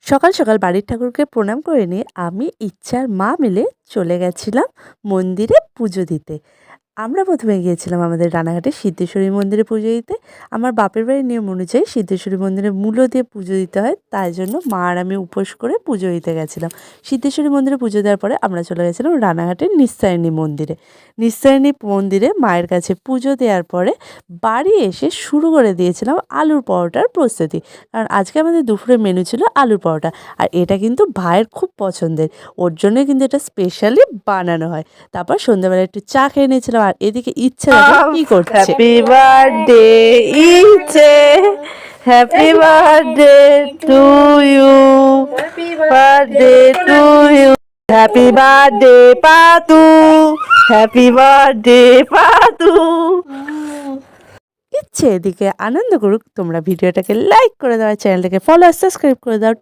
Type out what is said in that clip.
সকাল সকাল বাড়ির ঠাকুরকে প্রণাম করে নিয়ে আমি ইচ্ছার মা মিলে চলে গেছিলাম মন্দিরে পুজো দিতে। আমরা প্রথমে গিয়েছিলাম আমাদের রানাঘাটের সিদ্ধেশ্বরী মন্দিরে পুজো দিতে। আমার বাপের বাড়ির নিয়ম অনুযায়ী সিদ্ধেশ্বরী মন্দিরে মূলো দিয়ে পুজো দিতে হয়, তাই জন্য মা আর আমি উপোস করে পুজো দিতে গেছিলাম। সিদ্ধেশ্বরী মন্দিরে পুজো দেওয়ার পরে আমরা চলে গেছিলাম রানাঘাটের নিস্তারিণী মন্দিরে। নিস্তারিণী মন্দিরে মায়ের কাছে পুজো দেওয়ার পরে বাড়ি এসে শুরু করে দিয়েছিলাম আলুর পরোটার প্রস্তুতি। কারণ আজকে আমাদের দুপুরের মেনু ছিল আলুর পরোটা, আর এটা কিন্তু ভাইয়ের খুব পছন্দের, ওর জন্যই কিন্তু এটা স্পেশালি বানানো হয়। তারপর সন্ধ্যাবেলা একটু চা খেয়ে নিয়েছিলাম, আর এদিকে ইচ্ছে দেখো কি করছে। Happy birthday Ichchhe, happy birthday to you, birthday to you, happy birthday Patu, happy birthday Patu. Ichchhe এদিকে আনন্দ করুক। তোমরা ভিডিওটাকে লাইক করে দাও, চ্যানেলটাকে ফলো আর সাবস্ক্রাইব করে দাও।